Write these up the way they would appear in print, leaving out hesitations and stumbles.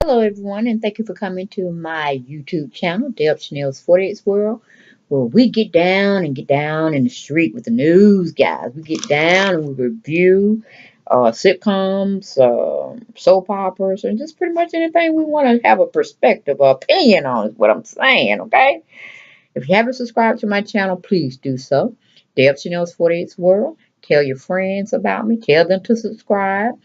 Hello, everyone, and thank you for coming to my YouTube channel, Deb Chanel's 48th World, where we get down in the street with the news, guys. We get down and we review sitcoms, soap operas, and just pretty much anything we want to have a perspective or opinion on, is what I'm saying, okay? If you haven't subscribed to my channel, please do so. Deb Chanel's 48th World. Tell your friends about me. Tell them to subscribe.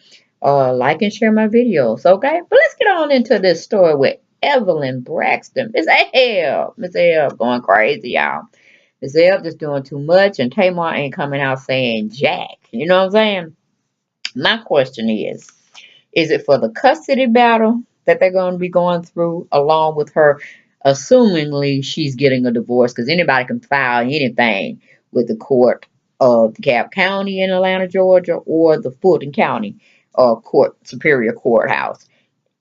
Like and share my videos, okay? But let's get on into this story with Evelyn Braxton. Miss L going crazy, y'all. Miss L just doing too much, and Tamar ain't coming out saying jack. You know what I'm saying? My question is it for the custody battle that they're going to be going through, along with her, assumingly she's getting a divorce? Because anybody can file anything with the court of DeKalb County in Atlanta, Georgia, or the Fulton County Superior Courthouse.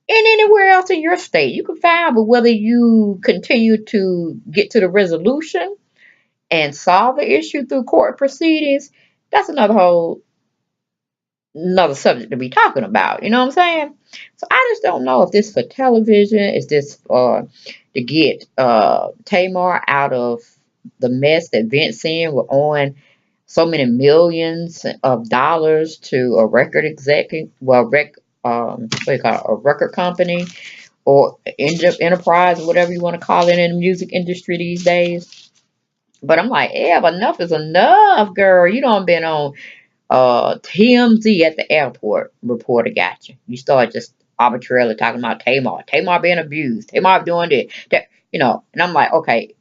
And anywhere else in your state, you can file, but whether you continue to get to the resolution and solve the issue through court proceedings, that's another subject to be talking about. You know what I'm saying? So I just don't know if this for television, is this to get Tamar out of the mess that Vince in with owing so many millions of dollars to a record executive, what do you call it, a record company or enterprise, whatever you want to call it in the music industry these days. But I'm like, yeah, but enough is enough, girl. You don't been on TMZ at the airport reporter got you. You start just arbitrarily talking about Tamar being abused, Tamar doing this, and I'm like, okay,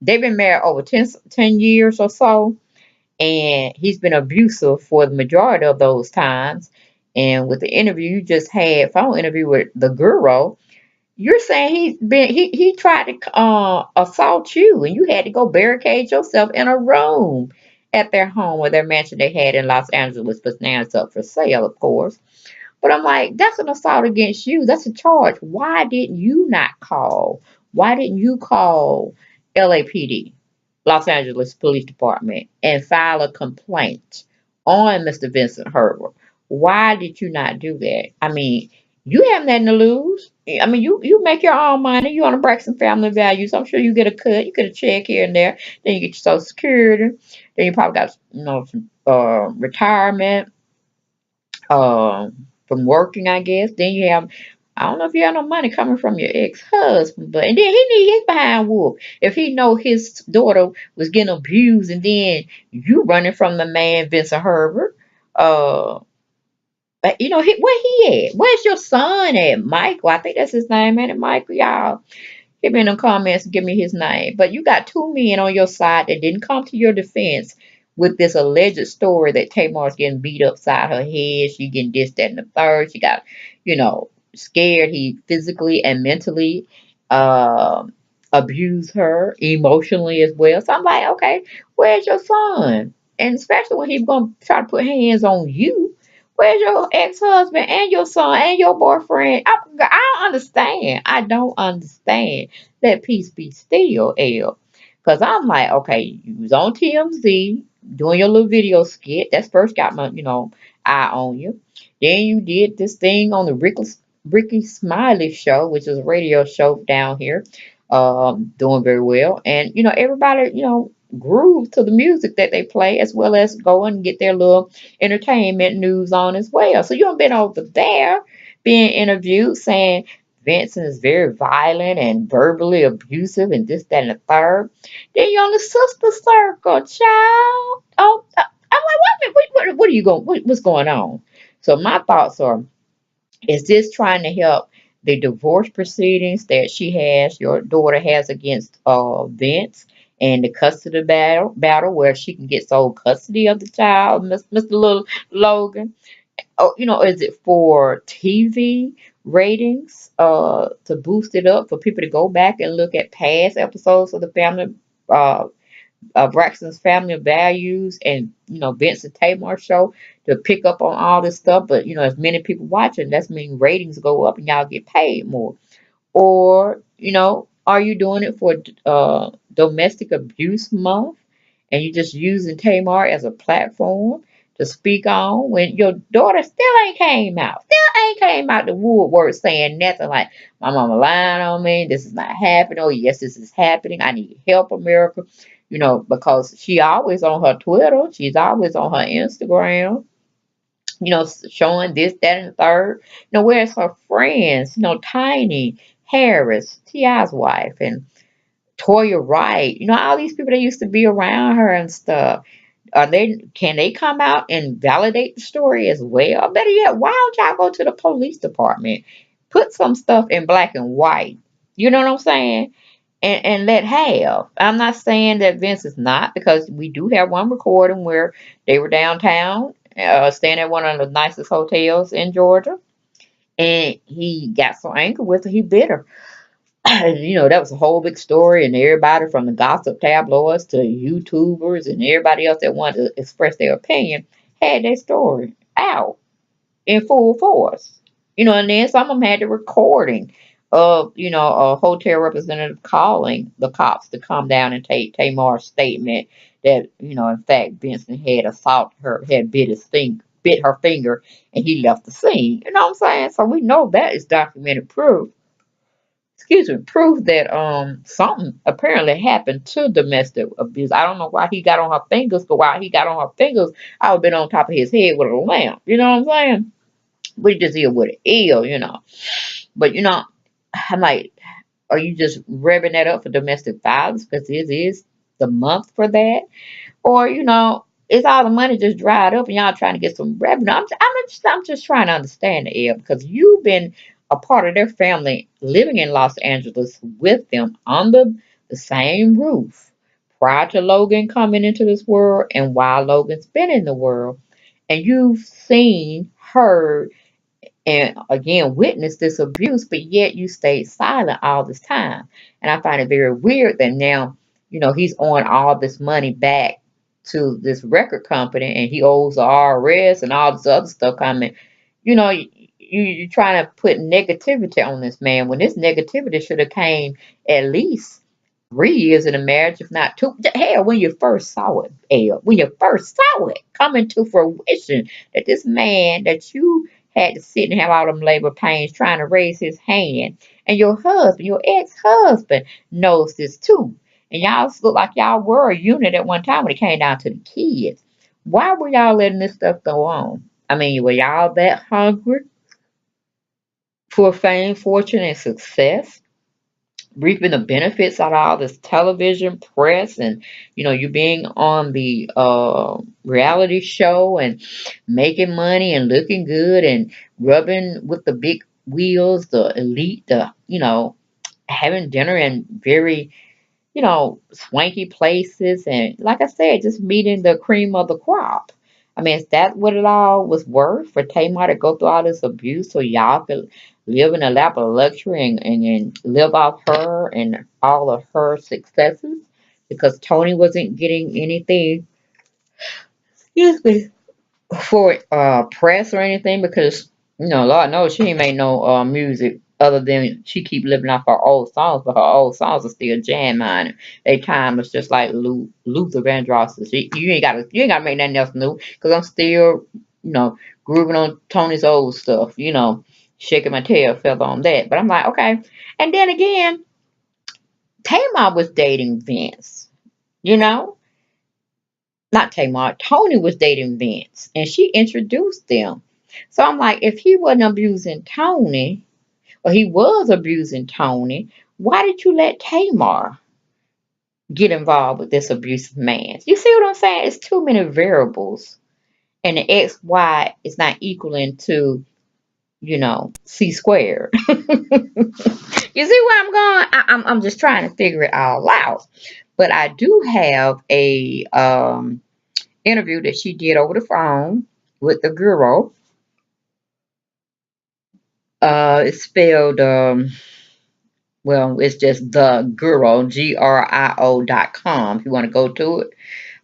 they've been married over 10 years or so, and he's been abusive for the majority of those times. And with the interview you just had, phone interview with the guru, you're saying he tried to assault you, and you had to go barricade yourself in a room at their home or their mansion they had in Los Angeles, but now it's up for sale, of course. But I'm like, that's an assault against you. That's a charge. Why didn't you not call? Why didn't you call LAPD, Los Angeles Police Department, and file a complaint on Mr. Vincent Herbert? Why did you not do that? I mean, you have nothing to lose. I mean, you make your own money. You on a Braxton Family Values. I'm sure you get a cut. You get a check here and there. Then you get your Social Security. Then you probably got some retirement from working, I guess. Then you have, I don't know if you have no money coming from your ex-husband, but and then he need his behind whoop. If he know his daughter was getting abused, and then you running from the man Vincent Herbert, uh, but where he at? Where's your son at? Michael, I think that's his name, ain't it? Michael, y'all. Hit me in the comments and give me his name. But you got two men on your side that didn't come to your defense with this alleged story that Tamar's getting beat upside her head. She getting this, that, and the third. She got, scared he physically and mentally uh, abused her emotionally as well. So I'm like, okay, where's your son? And especially when he's going to try to put hands on you. Where's your ex-husband and your son and your boyfriend? I don't understand. I don't understand. Let peace be still, L. Because I'm like, okay, you was on TMZ doing your little video skit. That's first got my, eye on you. Then you did this thing on the Ricky Smiley show, which is a radio show down here, doing very well. And, everybody, groove to the music that they play, as well as go and get their little entertainment news on as well. So you haven't been over there being interviewed saying Vincent is very violent and verbally abusive and this, that, and the third. Then you're on the sister circle, child. Oh, I'm like, what are you going? What's going on? So my thoughts are: is this trying to help the divorce proceedings that your daughter has against Vince, and the custody battle where she can get sole custody of the child, Mr. Little Logan? Oh, is it for TV ratings, to boost it up for people to go back and look at past episodes of the family, uh, Braxton's Family Values, and Vince and Tamar show, to pick up on all this stuff? But as many people watching, that's mean ratings go up and y'all get paid more. Or are you doing it for Domestic Abuse Month, and you just using Tamar as a platform to speak on when your daughter still ain't came out the woodwork saying nothing like, my mama lying on me, this is not happening, oh yes, this is happening, I need help, America. Because she always on her Twitter, she's always on her Instagram, showing this, that, and the third. Where's her friends? Tiny Harris, T.I.'s wife, and Toya Wright, all these people that used to be around her and stuff. Can they come out and validate the story as well? Better yet, why don't y'all go to the police department? Put some stuff in black and white. You know what I'm saying? And let have. I'm not saying that Vince is not, because we do have one recording where they were downtown, staying at one of the nicest hotels in Georgia, and he got so angry with her, he bit her. That was a whole big story, and everybody from the gossip tabloids to YouTubers and everybody else that wanted to express their opinion had their story out in full force. And then some of them had the recording of, a hotel representative calling the cops to come down and take Tamar's statement that, in fact, Vincent had assaulted her, had bit her finger, and he left the scene. You know what I'm saying? So we know that is documented proof, proof that something apparently happened to domestic abuse. I don't know why he got on her fingers, but while he got on her fingers, I would have been on top of his head with a lamp. You know what I'm saying? We just deal with it ill. But I'm like, are you just revving that up for domestic violence because this is the month for that? Or, is all the money just dried up and y'all trying to get some revenue? I'm just trying to understand the Ebb, because you've been a part of their family living in Los Angeles with them under the same roof prior to Logan coming into this world and while Logan's been in the world. And you've seen, heard, and again witnessed this abuse, but yet you stayed silent all this time. And I find it very weird that now, he's owing all this money back to this record company, and he owes the IRS and all this other stuff coming. You're trying to put negativity on this man when this negativity should have came at least 3 years in a marriage, if not two. Hell, when you first saw it, when you first saw it coming to fruition, that this man that you had to sit and have all them labor pains trying to raise his hand, and your husband, your ex-husband, knows this too. And y'all look like y'all were a unit at one time when it came down to the kids. Why were y'all letting this stuff go on? I mean, were y'all that hungry for fame, fortune, and success, reaping the benefits out of all this television, press, and you being on the reality show and making money and looking good and rubbing with the big wheels, the elite, the having dinner in very swanky places, and like I said, just meeting the cream of the crop. I mean, is that what it all was worth for Tamar to go through all this abuse so y'all could live in a lap of luxury and live off her and all of her successes? Because Tony wasn't getting anything, excuse me, for press or anything, because Lord knows she ain't made no music other than she keep living off her old songs, but her old songs are still jam mine. They time was just like Luther Vandross's. You ain't gotta make nothing else new, because I'm still grooving on Tony's old stuff. Shaking my tail feather on that. But I'm like, okay. And then again, Tamar was dating Vince. You know, not Tamar, Tony was dating Vince, and she introduced them. So I'm like, if he wasn't abusing Tony, or he was abusing Tony, why did you let Tamar get involved with this abusive man? You see what I'm saying? It's too many variables, and the X, Y is not equaling to, C squared. You see where I'm going? I'm just trying to figure it all out. But I do have a interview that she did over the phone with the girl. It's spelled well, it's just the girl, GRIO.com. If you want to go to it,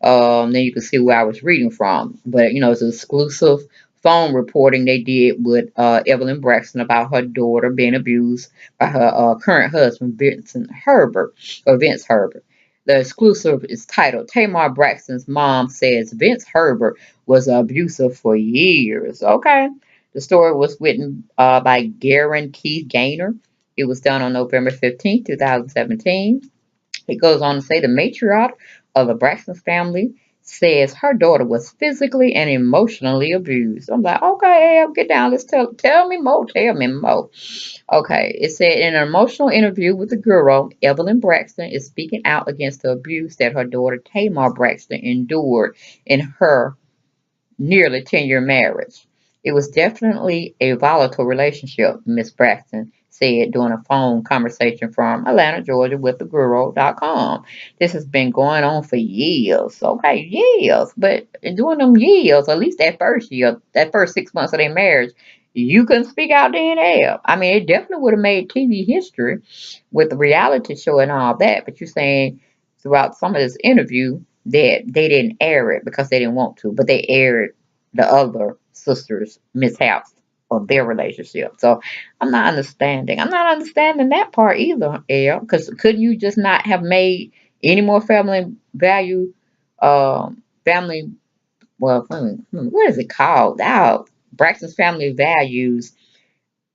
then you can see where I was reading from. But it's an exclusive phone reporting they did with Evelyn Braxton about her daughter being abused by her current husband, Vincent Herbert, or Vince Herbert. The exclusive is titled Tamar Braxton's Mom Says Vince Herbert Was Abusive for Years. Okay. The story was written by Garen Keith Gaynor. It was done on November 15th, 2017. It goes on to say the matriarch of the Braxton family says her daughter was physically and emotionally abused. I'm like, okay, Ab, get down. Let's tell me more. Tell me more. Okay, it said in an emotional interview with the Guru, Evelyn Braxton is speaking out against the abuse that her daughter Tamar Braxton endured in her nearly 10-year marriage. It was definitely a volatile relationship, Miss Braxton said during a phone conversation from Atlanta, Georgia with theguru.com. This has been going on for years. Okay, years. But during them years, at least that first year, that first 6 months of their marriage, you couldn't speak out then and. I mean, it definitely would have made TV history with the reality show and all that. But you're saying throughout some of this interview that they didn't air it because they didn't want to, but they aired the other sisters' mishaps of their relationship. So I'm not understanding. I'm not understanding that part either, Elle. Because couldn't you just not have made any more family value, family? Well, what is it called? Now, Braxton's Family Values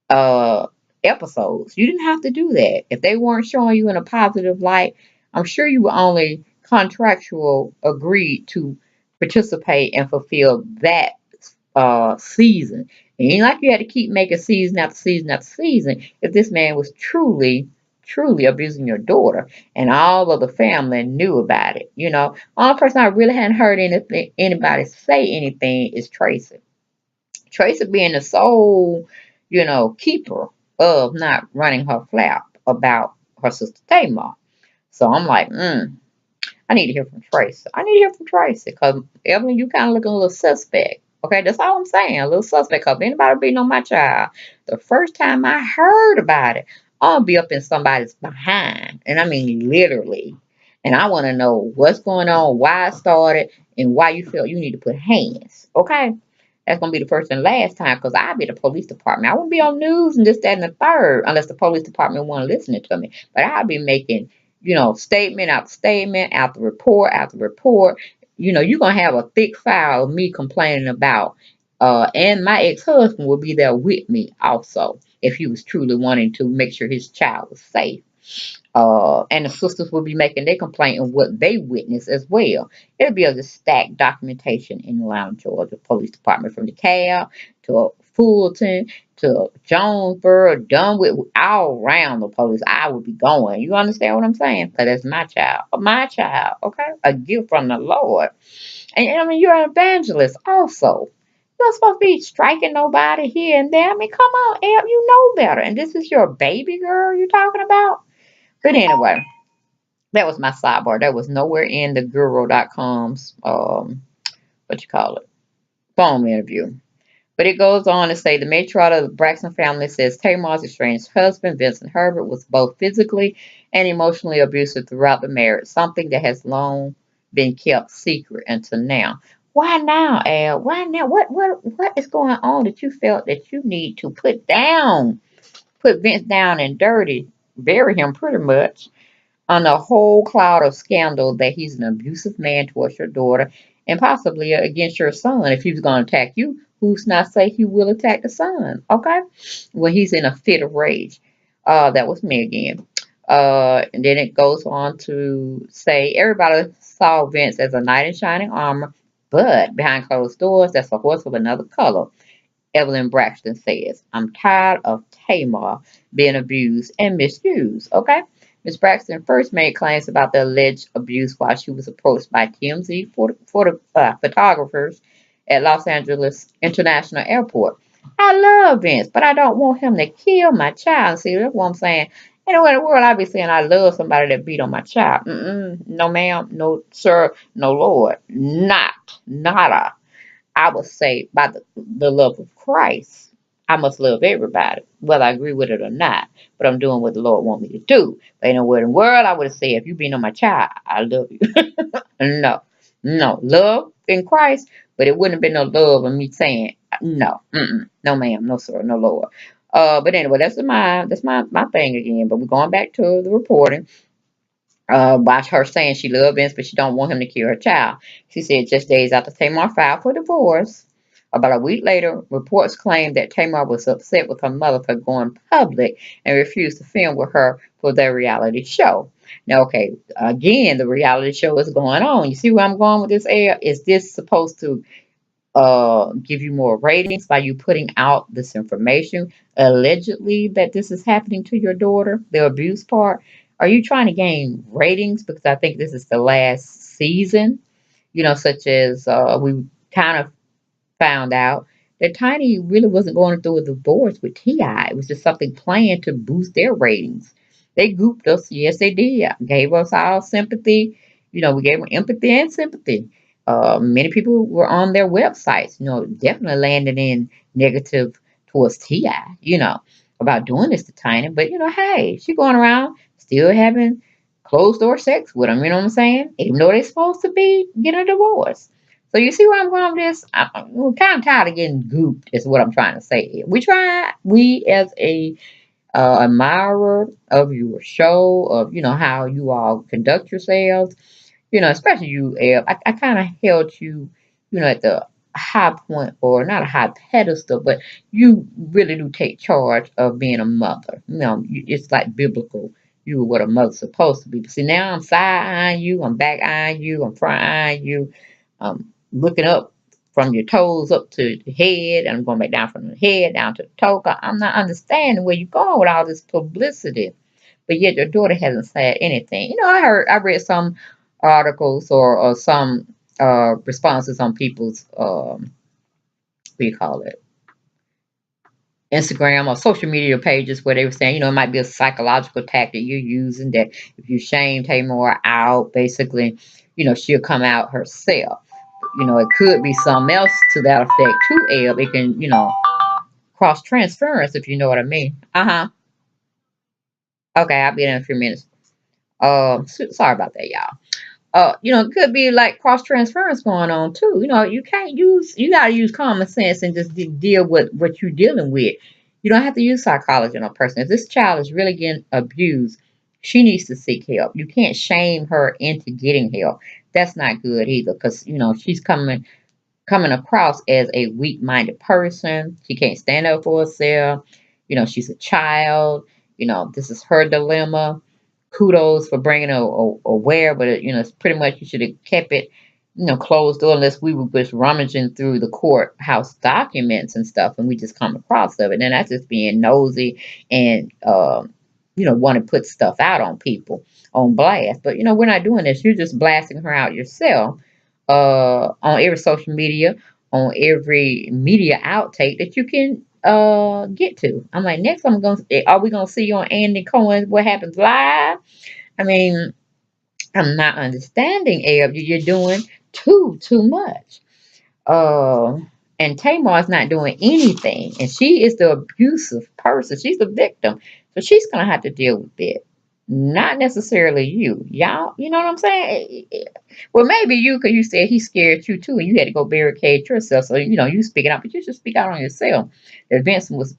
uh episodes. You didn't have to do that. If they weren't showing you in a positive light, I'm sure you were only contractual agreed to participate and fulfill that season. It ain't like you had to keep making season after season after season if this man was truly abusing your daughter and all of the family knew about it. You know, only person I really hadn't heard anybody say anything is Tracy. Tracy being the sole, keeper of not running her flap about her sister Tamar. So I'm like, I need to hear from Tracy. I need to hear from Tracy because Evelyn, you kind of looking a little suspect. Okay, that's all I'm saying. A little suspect because anybody beating on my child, the first time I heard about it, I'll be up in somebody's behind. And I mean literally. And I want to know what's going on, why it started, and why you feel you need to put hands. Okay? That's gonna be the first and last time because I'll be the police department. I won't be on news and this, that, and the third unless the police department want to listen to me. But I'll be making, statement after statement, after report after report. You're gonna have a thick file of me complaining about and my ex-husband will be there with me also if he was truly wanting to make sure his child was safe. And the sisters will be making their complaint of what they witnessed as well. It'll be a stacked documentation in Atlanta, Georgia Police Department from DeKalb to Fulton to Jonesboro, Dunwoody, all around the police. I would be going. You understand what I'm saying? Because that's my child, okay? A gift from the Lord. And I mean, you're an evangelist also. You're not supposed to be striking nobody here and there. I mean, come on, Eb, you know better. And this is your baby girl you're talking about? But anyway, that was my sidebar. That was nowhere in the Guru.com's what you call it, phone interview. But it goes on to say the matriarch of the Braxton family says Tamar's estranged husband, Vincent Herbert, was both physically and emotionally abusive throughout the marriage, something that has long been kept secret until now. Why now, Al? Why now? What is going on that you felt that you need to put Vince down and dirty, bury him pretty much? On a whole cloud of scandal that he's an abusive man towards your daughter and possibly against your son. If he was going to attack you, who's not say he will attack the son? Okay, when he's in a fit of rage. That was me again. And then it goes on to say everybody saw Vince as a knight in shining armor, but behind closed doors, that's a horse of another color. Evelyn Braxton says, I'm tired of Tamar being abused and misused. Okay? Ms. Braxton first made claims about the alleged abuse while she was approached by TMZ photographers at Los Angeles International Airport. I love Vince, but I don't want him to kill my child. See, that's what I'm saying. Anyway, in the world, I be saying I love somebody that beat on my child. No, ma'am. No, sir. No, Lord. Nada. I would say by the love of Christ, I must love everybody, whether I agree with it or not. But I'm doing what the Lord wants me to do. But in a world, I would have said, if you beat on my child, I love you. No, no, love in Christ, but it wouldn't have been no love of me saying no, no, ma'am, no, sir, no, Lord. But anyway, that's my thing again. But we're going back to the reporting. By her saying she loved Vince, but she don't want him to kill her child. She said just days after Tamar filed for divorce, about a week later, reports claimed that Tamar was upset with her mother for going public and refused to film with her for their reality show. Now, okay, again, the reality show is going on. You see where I'm going with this, Air? Is this supposed to give you more ratings by you putting out this information allegedly that this is happening to your daughter, the abuse part? Are you trying to gain ratings? Because I think this is the last season, such as we kind of found out that Tiny really wasn't going through a divorce with T.I. It was just something planned to boost their ratings. They gooped us. Yes, they did. Gave us our sympathy. We gave them empathy and sympathy. Many people were on their websites, definitely landing in negative towards T.I., about doing this to Tiny. But, hey, she going around still having closed door sex with them, you know what I'm saying? Even though they're supposed to be getting a divorce. So you see where I'm going with this? I'm kind of tired of getting gooped, is what I'm trying to say here. We as a admirer of your show, of, how you all conduct yourselves, especially you, Eb. I kind of held you, at the high point, or not a high pedestal, but you really do take charge of being a mother. It's like biblical. You were what a mother's supposed to be. But see, now I'm side eyeing you, I'm back eyeing you, I'm front eyeing you, I'm looking up from your toes up to the head, and I'm going back down from the head down to the toe. I'm not understanding where you're going with all this publicity, but yet your daughter hasn't said anything. I read some articles, or some responses on people's what do you call it, Instagram or social media pages, where they were saying, it might be a psychological tactic you're using, that if you shame Tamar out, basically, she'll come out herself. It could be something else to that effect too, Eb. It can, cross transference, if you know what I mean. Uh-huh. Okay, I'll be in a few minutes. Sorry about that, y'all. It could be like cross transference going on too. You gotta use common sense and just deal with what you're dealing with. You don't have to use psychology on a person. If this child is really getting abused, she needs to seek help. You can't shame her into getting help. That's not good either, because she's coming across as a weak-minded person. She can't stand up for herself. She's a child. This is her dilemma. Kudos for bringing her aware, but it's pretty much, you should have kept it, closed door, unless we were just rummaging through the courthouse documents and stuff, and we just come across of it. And that's just being nosy and want to put stuff out on people on blast. But we're not doing this. You're just blasting her out yourself, on every social media, on every media outtake that you can get to. I'm like, next are we gonna see you on Andy Cohen What Happens Live? I mean, I'm not understanding, Eb. You're doing too much. Uh, and Tamar's not doing anything, and she is the abusive person. She's the victim, so she's gonna have to deal with it. Not necessarily you, y'all. You know what I'm saying? Well, maybe you, because you said he scared you too, and you had to go barricade yourself. So you speaking out, but you should speak out on yourself. That Vincent was,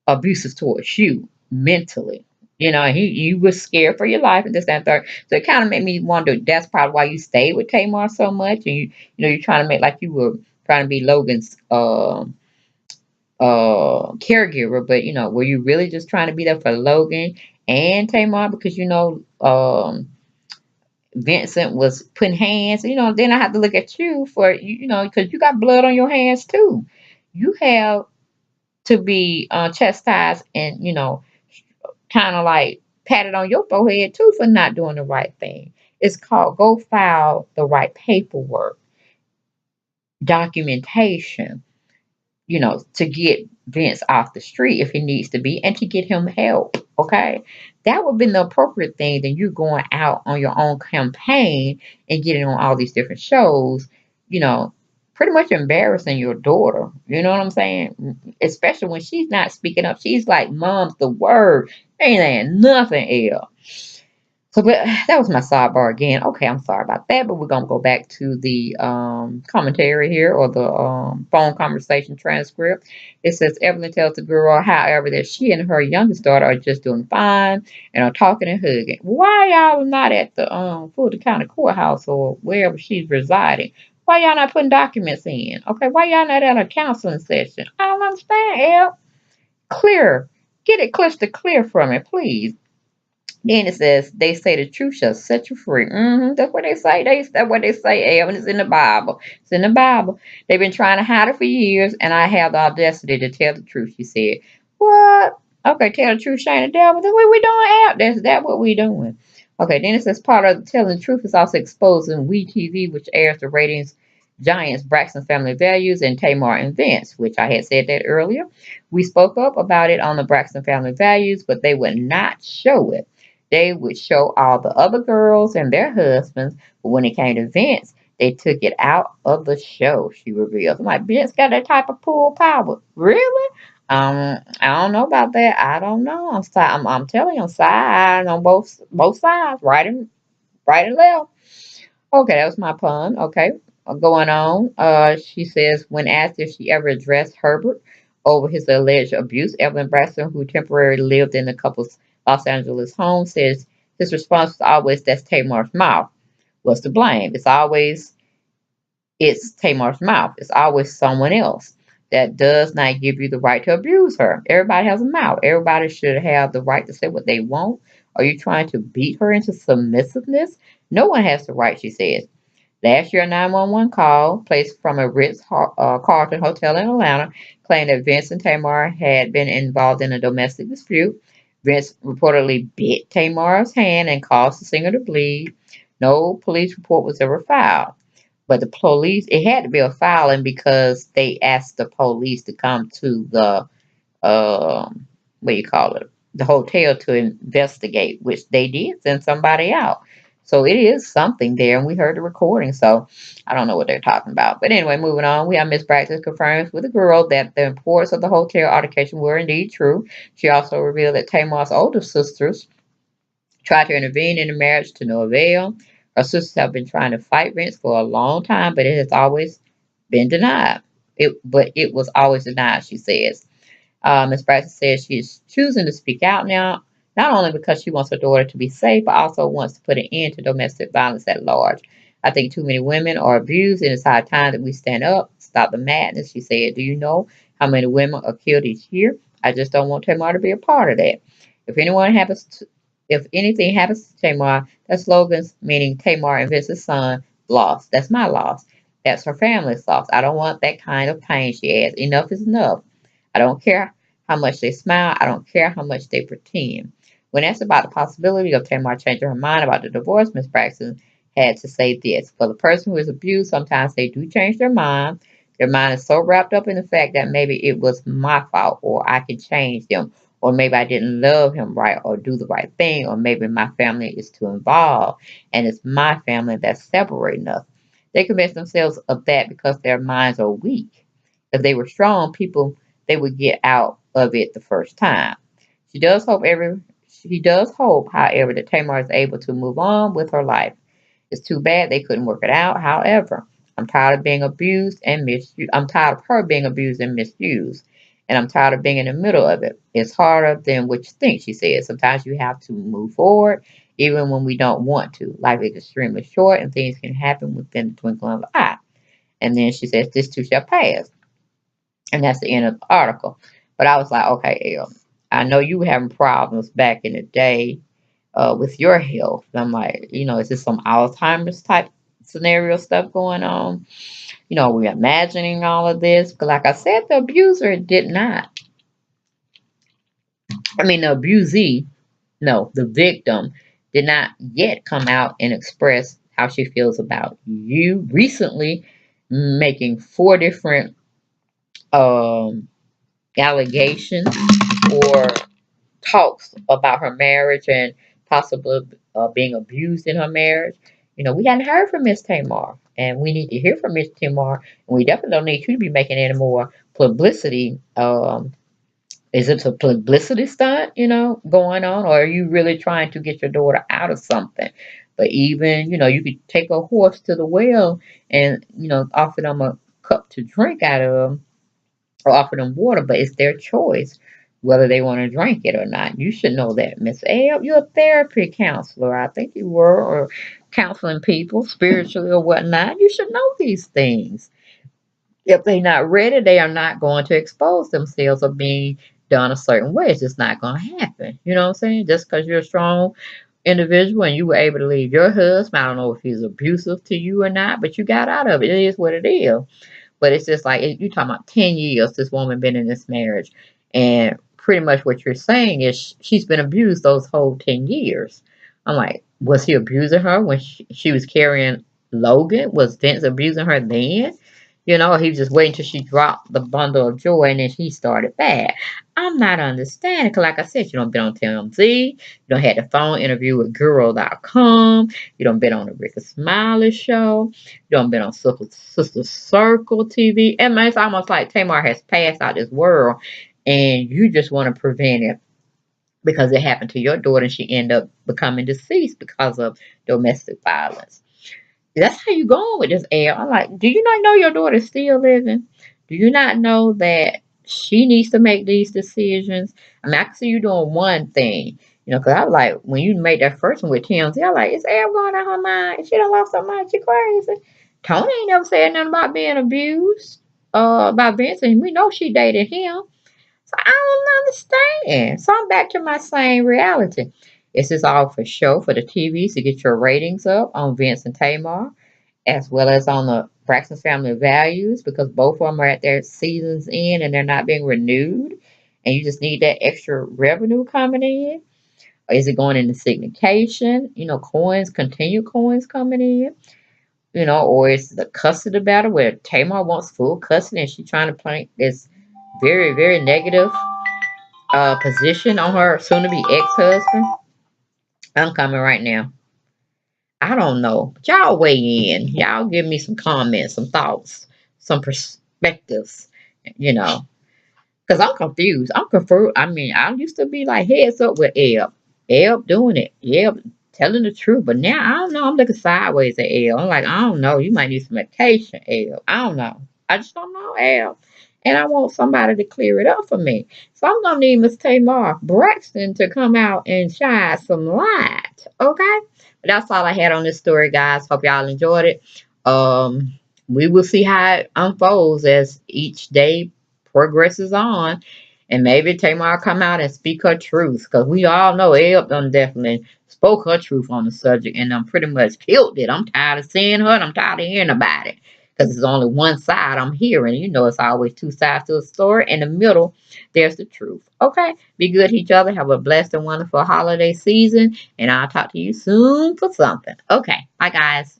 abusive towards you mentally. You were scared for your life, and this, that, and third. So it kind of made me wonder. That's probably why you stayed with Tamar so much, and you're trying to make like you were trying to be Logan's caregiver, but were you really just trying to be there for Logan and Tamar? Because Vincent was putting hands. Then I have to look at you for because you got blood on your hands too. You have to be chastised and kind of like patted on your forehead too for not doing the right thing. It's called go file the right paperwork, documentation, to get Vince off the street if he needs to be, and to get him help. Okay. That would have been the appropriate thing than you going out on your own campaign and getting on all these different shows, you know, pretty much embarrassing your daughter. You know what I'm saying? Especially when she's not speaking up. She's like, Mom's the word. Ain't saying nothing else. So, but that was my sidebar again. Okay, I'm sorry about that, but we're gonna go back to the commentary here, or the phone conversation transcript. It says Evelyn tells the girl, however, that she and her youngest daughter are just doing fine and are talking and hugging. Why y'all not at the Fulton County Courthouse or wherever she's residing? Why y'all not putting documents in? Okay, why y'all not at a counseling session? I don't understand, El. Clear. Get it crystal clear for me, please. Then it says, they say the truth shall set you free. That's what they say. That's what they say, Evan. It's in the Bible. It's in the Bible. They've been trying to hide it for years, and I have the audacity to tell the truth, she said. What? Okay, tell the truth, shame the devil. That's what we doing, Ab. That's what we doing. Okay, then it says part of telling the truth is also exposing WeTV, which airs the ratings giants Braxton Family Values and Tamar and Vince, which I had said that earlier. We spoke up about it on the Braxton Family Values, but they would not show it. They would show all the other girls and their husbands, but when it came to Vince, they took it out of the show, she reveals. I'm like, Vince got that type of pull power. Really? I don't know about that. I don't know. I'm telling you, I'm side on both sides, right and left. Okay, that was my pun. Okay, going on. She says, when asked if she ever addressed Herbert over his alleged abuse, Evelyn Braxton, who temporarily lived in the couple's Los Angeles home, says his response was always, "That's Tamar's mouth. What's to blame? It's Tamar's mouth. It's always someone else. That does not give you the right to abuse her. Everybody has a mouth. Everybody should have the right to say what they want. Are you trying to beat her into submissiveness? No one has the right," she says. Last year, a 911 call placed from a Ritz-Carlton hotel in Atlanta claimed that Vince and Tamar had been involved in a domestic dispute. Vince reportedly bit Tamar's hand and caused the singer to bleed. No police report was ever filed. But the police, it had to be a filing because they asked the police to come to the what do you call it, the hotel to investigate, which they did send somebody out. So it is something there, and we heard the recording. So I don't know what they're talking about. But anyway, moving on, we have Miss Practice confirms with the girl that the reports of the hotel altercation were indeed true. She also revealed that Tamar's older sisters tried to intervene in the marriage to no avail. Her sisters have been trying to fight Vince for a long time, but it has always been denied. It was always denied, she says. Ms. Braxton says she is choosing to speak out now, not only because she wants her daughter to be safe, but also wants to put an end to domestic violence at large. I think too many women are abused, and it's high time that we stand up, stop the madness, she said. Do you know how many women are killed each year? I just don't want Tamar to be a part of that. If anyone happens to, if anything happens to Tamar, that slogan's meaning Tamar and Vince's son lost. That's my loss. That's her family's loss. I don't want that kind of pain, she adds. Enough is enough. I don't care how much they smile. I don't care how much they pretend. When asked about the possibility of Tamar changing her mind about the divorce, Miss Braxton had to say this. For the person who is abused, sometimes they do change their mind. Their mind is so wrapped up in the fact that maybe it was my fault, or I can change them, or maybe I didn't love him right or do the right thing, or maybe my family is too involved and it's my family that's separating us. They convince themselves of that because their minds are weak. If they were strong, people they would get out of it the first time. She does hope every she does hope, however, that Tamar is able to move on with her life. It's too bad they couldn't work it out. However, I'm tired of being abused and misused. I'm tired of her being abused and misused. And I'm tired of being in the middle of it. It's harder than what you think, she said. Sometimes you have to move forward, even when we don't want to. Life is extremely short and things can happen within the twinkling of an eye. And then she says, this too shall pass. And that's the end of the article. But I was like, okay, Elle, I know you were having problems back in the day with your health. And I'm like, is this some Alzheimer's type scenario stuff going on? We're imagining all of this. Because like I said, the abuser did not. The abusee, no, the victim did not yet come out and express how she feels about you recently making 4 different um, allegations or talks about her marriage and possibly being abused in her marriage. We hadn't heard from Miss Tamar, and we need to hear from Miss Tamar. And we definitely don't need you to be making any more publicity Is it a publicity stunt, going on, or are you really trying to get your daughter out of something? But even, you could take a horse to the well and, offer them a cup to drink out of, or offer them water, but it's their choice whether they want to drink it or not. You should know that, Miss L. You're a therapy counselor. I think you were, or counseling people spiritually or whatnot. You should know these things. If they're not ready, they are not going to expose themselves or being done a certain way. It's just not going to happen. You know what I'm saying? Just because you're a strong individual and you were able to leave your husband, I don't know if he's abusive to you or not, but you got out of it. It is what it is. But it's just like you talking about 10 years this woman been in this marriage. And pretty much what you're saying is she's been abused those whole 10 years. I'm like, was he abusing her when she was carrying Logan? Was Vince abusing her then? He was just waiting till she dropped the bundle of joy and then he started back. I'm not understanding because, like I said, you don't been on TMZ, you don't had the phone interview with Girl.com, you don't been on the Rick Smiley show, you don't been on Sister Circle TV. And it's almost like Tamar has passed out this world and you just want to prevent it because it happened to your daughter and she ended up becoming deceased because of domestic violence. That's how you going with this, L. I'm like, do you not know your daughter's still living? Do you not know that she needs to make these decisions? I mean, I can see you doing one thing, because I was like, when you made that first one with TMZ, I was like, is L going out her mind? She done lost her mind. She crazy. Tony ain't never said nothing about being abused, about Vincent. We know she dated him. So I don't understand. So I'm back to my same reality. It's just all for show for the TVs to get your ratings up on Vince and Tamar, as well as on the Braxton Family Values, because both of them are at their season's end and they're not being renewed. And you just need that extra revenue coming in. Or is it going into syndication? Coins coming in. Or is the custody battle where Tamar wants full custody and she's trying to play this very, very negative position on her soon to be ex-husband? I'm coming right now. I don't know. But y'all weigh in. Y'all give me some comments, some thoughts, some perspectives, you know. Because I'm confused. I'm confused. I mean, I used to be like heads up with Eb. Eb doing it. Eb telling the truth. But now, I don't know. I'm looking sideways at Eb. I'm like, I don't know. You might need some medication, Eb. I don't know. I just don't know, Eb. And I want somebody to clear it up for me. So I'm going to need Miss Tamar Braxton to come out and shine some light. Okay? But that's all I had on this story, guys. Hope y'all enjoyed it. We will see how it unfolds as each day progresses on. And maybe Tamar come out and speak her truth. Because we all know Eb done definitely spoke her truth on the subject and pretty much killed it. I'm tired of seeing her and I'm tired of hearing about it. Because it's only one side I'm hearing. It's always two sides to a story. In the middle, there's the truth. Okay? Be good to each other. Have a blessed and wonderful holiday season. And I'll talk to you soon for something. Okay. Bye, guys.